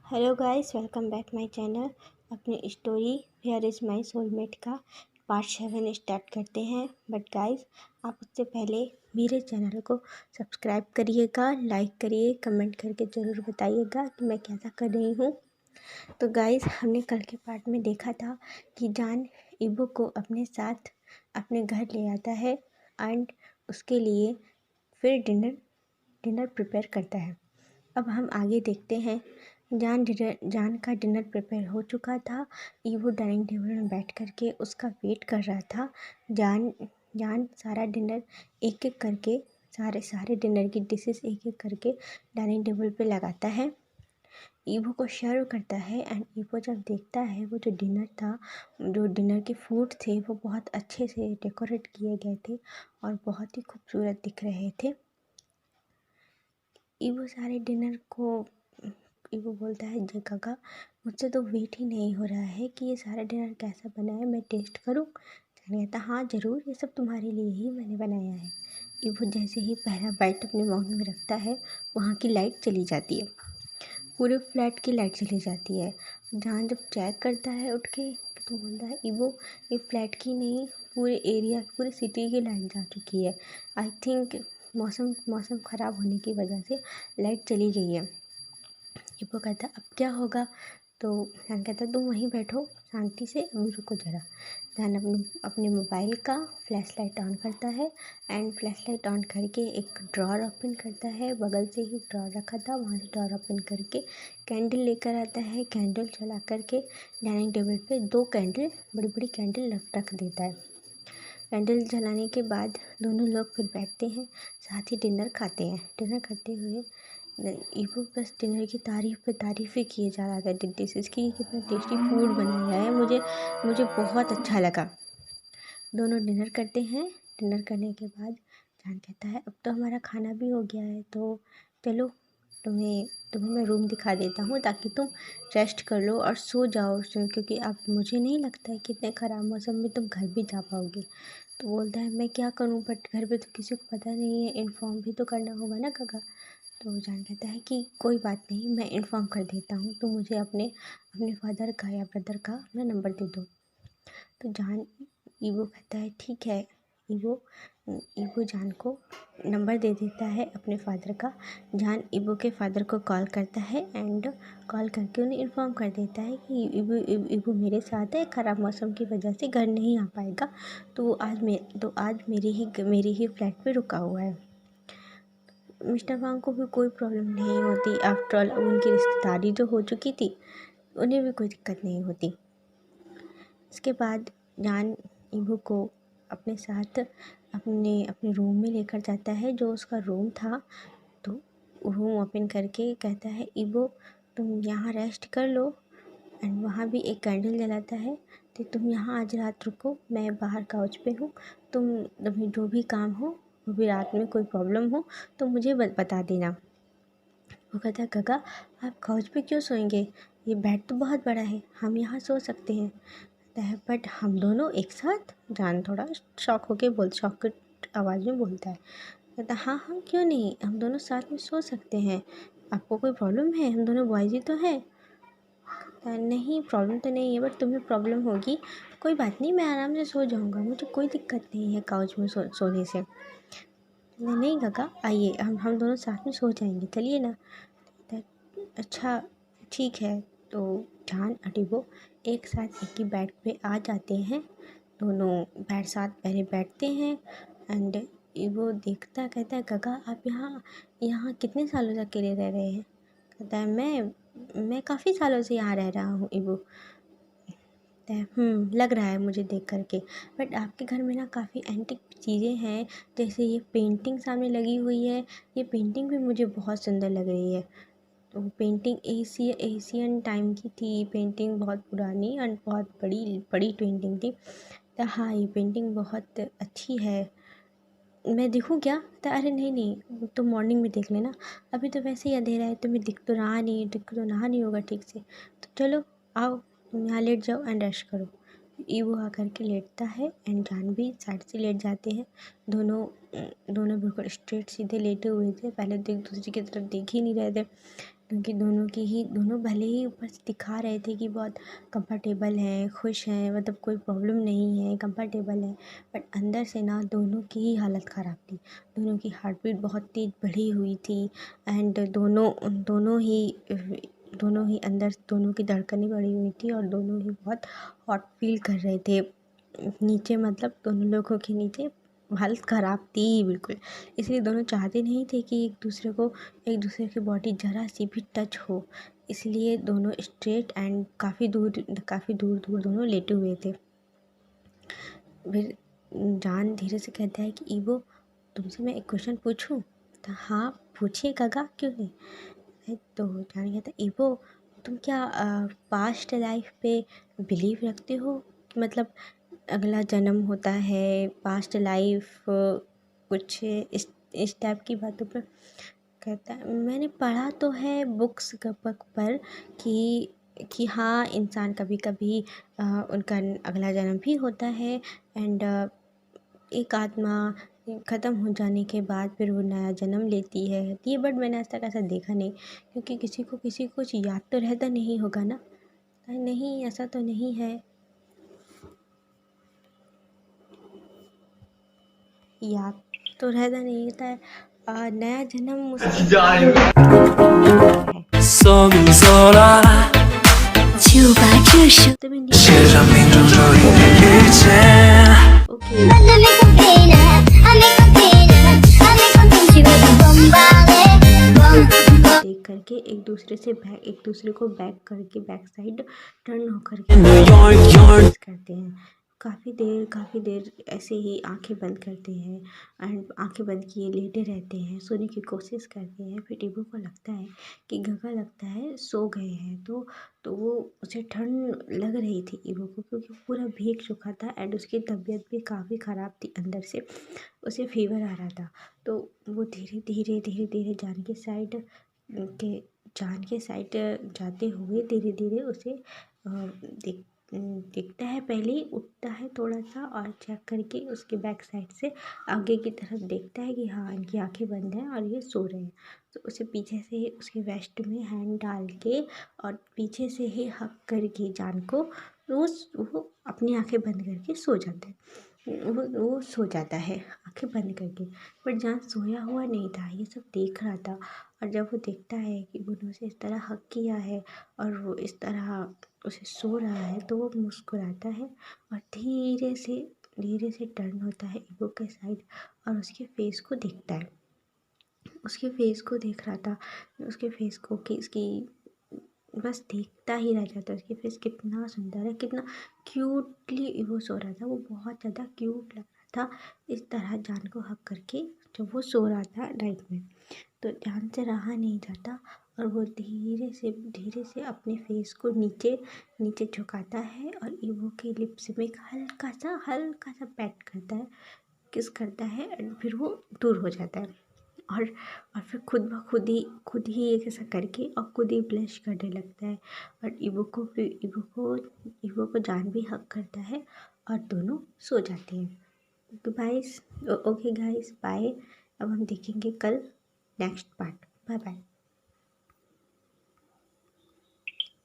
Hello guys, welcome back my channel. अपनी story where is my soulmate का part 7 start करते हैं। But guys, आप उससे पहले मेरे चैनल को सब्सक्राइब करिएगा, लाइक करिए, कमेंट करके ज़रूर बताइएगा कि मैं कैसा कर रही हूँ। तो गाइस, हमने कल के पार्ट में देखा था कि जान इबो को अपने साथ अपने घर ले आता है एंड उसके लिए फिर डिनर प्रिपेयर करता है। अब हम आगे देखते हैं। जान का डिनर प्रिपेयर हो चुका था। ईवो डाइनिंग टेबल में बैठ करके उसका वेट कर रहा था। जान जान सारा डिनर एक एक करके सारे डिनर की डिशेस एक एक करके डाइनिंग टेबल पे लगाता है, ईवो को सर्व करता है। एंड ईवो जब देखता है वो जो डिनर था, जो डिनर के फूड थे वो बहुत अच्छे से डेकोरेट किए गए थे और बहुत ही खूबसूरत दिख रहे थे। ईवो सारे डिनर को ईवो बोलता है, जय काका, मुझसे तो वेट ही नहीं हो रहा है कि ये सारा डिनर कैसा बना है, मैं टेस्ट करूं। जान कहता, हाँ ज़रूर, ये सब तुम्हारे लिए ही मैंने बनाया है। ईवो जैसे ही पहला बाइट अपने माउथ में रखता है, वहाँ की लाइट चली जाती है, पूरे फ्लैट की लाइट चली जाती है। जान जब चेक करता है उठ के तो बोलता है, ईवो ये फ्लैट की नहीं, पूरे एरिया पूरी सिटी की लाइट जा चुकी है। आई थिंक मौसम ख़राब होने की वजह से लाइट चली गई है। ईवो कहता, अब क्या होगा? तो जान कहता, तुम वहीं बैठो शांति से, अभी रुको ज़रा। जान अपने मोबाइल का फ्लैश लाइट ऑन करता है एंड फ्लैश लाइट ऑन करके एक ड्रॉर ओपन करता है। बगल से ही ड्रॉर रखा था, वहाँ से ड्रॉर ओपन करके कैंडल लेकर आता है। कैंडल जला करके डाइनिंग टेबल पे 2 कैंडल, बड़ी बड़ी कैंडल रख देता है। कैंडल जलाने के बाद दोनों लोग फिर बैठते हैं, साथ ही डिनर खाते हैं। डिनर करते हुए ईवो बस डिनर की तारीफ़ ही किए जा रहा था डिशेज़ की, कितना टेस्टी फूड बनाया है, मुझे बहुत अच्छा लगा। दोनों डिनर करते हैं। डिनर करने के बाद जान कहता है, अब तो हमारा खाना भी हो गया है, तो चलो तुम्हें मैं रूम दिखा देता हूँ ताकि तुम रेस्ट कर लो और सो जाओ, क्योंकि अब मुझे नहीं लगता है कि इतने ख़राब मौसम में तुम घर भी जा पाओगे। तो बोलता है, मैं क्या करूँ, बट घर पे तो किसी को पता नहीं है, इन्फॉर्म भी तो करना होगा ना काका। तो जान कहता है कि कोई बात नहीं, मैं इन्फॉर्म कर देता हूँ, तो मुझे अपने फादर का या ब्रदर का अपना नंबर दे दो। तो जान ईवो कहता है, ठीक है। ईवो ईवो जान को नंबर दे देता है अपने फादर का। जान ईवो के फादर को कॉल करता है एंड कॉल करके उन्हें इन्फॉर्म कर देता है कि ईवो मेरे साथ है, ख़राब मौसम की वजह से घर नहीं आ पाएगा, तो आज मेरे ही फ्लैट पे रुका हुआ है। मिस्टर वांग को भी कोई प्रॉब्लम नहीं होती, आफ्टर ऑल उनकी रिश्तेदारी जो हो चुकी थी, उन्हें भी कोई दिक्कत नहीं होती। इसके बाद जान ईवो को अपने साथ अपने रूम में लेकर जाता है, जो उसका रूम था। तो रूम ओपन करके कहता है, ईवो तुम यहाँ रेस्ट कर लो। एंड वहाँ भी एक कैंडल जलाता है, तो तुम यहाँ आज रात रुको, मैं बाहर काउच पे हूँ, तुम्हें जो भी काम हो, वो भी रात में कोई प्रॉब्लम हो तो मुझे बता देना। वो कहता है, काका आप काउच पे क्यों सोएंगे, ये बेड तो बहुत बड़ा है, हम यहाँ सो सकते हैं। कहता है, बट हम दोनों एक साथ? जान थोड़ा शॉक आवाज़ में बोलता है। कहता, हाँ हाँ क्यों नहीं, हम दोनों साथ में सो सकते हैं, आपको कोई प्रॉब्लम है, हम दोनों बॉयज़ ही तो हैं। कहता है, नहीं प्रॉब्लम तो नहीं है, बट तुम्हें प्रॉब्लम होगी, कोई बात नहीं, मैं आराम से सो जाऊँगा, मुझे कोई दिक्कत नहीं है काउच में सोने से। नहीं काका, आइए, हम दोनों साथ में सो जाएंगे, चलिए ना। कहता है, अच्छा ठीक है। तो जान और ईवो एक साथ एक ही बेड पे आ जाते हैं, दोनों साथ पहले बैठते हैं। एंड ईवो देखता, कहता है, काका आप यहाँ यहाँ कितने सालों से अकेले रह रहे हैं? कहता है, मैं काफ़ी सालों से यहाँ रह रहा हूँ ईवो। कहता है, लग रहा है मुझे देख करके, बट आपके घर में ना काफ़ी एंटिक चीज़ें हैं, जैसे ये पेंटिंग सामने लगी हुई है, ये पेंटिंग भी मुझे बहुत सुंदर लग रही है। तो पेंटिंग एशियन टाइम की थी, पेंटिंग बहुत पुरानी और बहुत बड़ी बड़ी पेंटिंग थी। तो हाँ, ये पेंटिंग बहुत अच्छी है, मैं देखूँ क्या? तो अरे नहीं नहीं, तुम मॉर्निंग में देख लेना, अभी तो वैसे ही अंधेरा है, तुम्हें दिख तो रहा नहीं होगा ठीक से, तो चलो आओ, तुम यहाँ लेट जाओ एंड रेस्ट करो। ईवो आकर के लेटता है एंड जान भी साइड से लेट जाते हैं। दोनों बिल्कुल स्ट्रेट सीधे लेटे हुए थे, पहले तो एक दूसरे की तरफ देख ही नहीं रहे थे। क्योंकि दोनों भले ही ऊपर से दिखा रहे थे कि बहुत कंफर्टेबल हैं, खुश हैं, मतलब कोई प्रॉब्लम नहीं है, कंफर्टेबल है, बट अंदर से ना दोनों की ही हालत ख़राब थी। दोनों की हार्ट बीट बहुत तेज़ बढ़ी हुई थी एंड दोनों ही अंदर दोनों की धड़कनें बढ़ी हुई थी और दोनों ही बहुत हॉट फील कर रहे थे नीचे, मतलब दोनों लोगों के नीचे हालत ख़राब थी बिल्कुल। इसलिए दोनों चाहते नहीं थे कि एक दूसरे की बॉडी ज़रा सी भी टच हो, इसलिए दोनों स्ट्रेट एंड काफ़ी दूर दूर दोनों लेटे हुए थे। फिर जान धीरे से कहता है कि ईवो, तुमसे मैं एक क्वेश्चन पूछूं? तो हाँ पूछिए काका, क्यों नहीं। तो जान कहता है ईवो, तुम क्या पास्ट लाइफ पे बिलीव रखते हो? मतलब अगला जन्म होता है, पास्ट लाइफ, कुछ इस टाइप की बातों पर कहता है मैंने पढ़ा तो है बुक्स पर कि हाँ इंसान कभी कभी उनका अगला जन्म भी होता है एंड एक आत्मा ख़त्म हो जाने के बाद फिर वो नया जन्म लेती है ये, बट मैंने आज तक ऐसा देखा नहीं, क्योंकि किसी को कुछ याद तो रहता नहीं होगा ना। नहीं, ऐसा तो नहीं है, याद तो रहता नहीं होता है। नया जन्म उसके है। 说明说了，就把这首 तो मैं 写上命中注定的遇见。 okay Mándame cocaína, hazme cocaína, hazme contigo de bombale, bom, देख करके एक दूसरे को बैक साइड टर्न होकर के New York, York. करते हैं। काफ़ी देर ऐसे ही आंखें बंद करते हैं एंड आंखें बंद किए लेटे रहते हैं, सोने की कोशिश करते हैं। फिर टीबू को लगता है कि गगा लगता है सो गए हैं, तो वो उसे ठंड लग रही थी ईवो को, क्योंकि वो पूरा भीग चुका था एंड उसकी तबीयत भी काफ़ी ख़राब थी, अंदर से उसे फीवर आ रहा था। तो वो धीरे धीरे जान के साइड जाते हुए धीरे धीरे उसे दिखता है। पहले ही उठता है थोड़ा सा और चेक करके उसके बैक साइड से आगे की तरफ देखता है कि हाँ इनकी आंखें बंद हैं और ये सो रहे हैं। तो उसे पीछे से ही उसके वेस्ट में हैंड डाल के और पीछे से ही हक करके जान को वो अपनी आंखें बंद करके सो जाता है। वो सो जाता है आंखें बंद करके, पर जान सोया हुआ नहीं था, ये सब देख रहा था। और जब वो देखता है कि उन्होंने उसे इस तरह हक किया है और वो इस तरह उसे सो रहा है, तो वो मुस्कुराता है और धीरे से टर्न होता है ईवो के साइड और उसके फेस को देखता है। उसके फेस को देख रहा था, उसके फेस को कि इसकी बस देखता ही रह जाता है। उसकी फेस कितना सुंदर है, कितना क्यूटली वो सो रहा था, वो बहुत ज़्यादा क्यूट लग रहा था इस तरह जान को हक करके जब वो सो रहा था नाइट में। तो जान से रहा नहीं जाता और वो धीरे से अपने फेस को नीचे झुकाता है और ईवो के लिप्स में एक हल्का सा पैट करता है, किस करता है एंड फिर वो दूर हो जाता है। और फिर खुद ही एक ऐसा करके और खुद ही ब्लश करने लगता है और ईवो को जान भी हक करता है और दोनों सो जाते हैं। तो गाइस, ओके गाइस, बाय। अब हम देखेंगे कल नेक्स्ट पार्ट। Bye bye.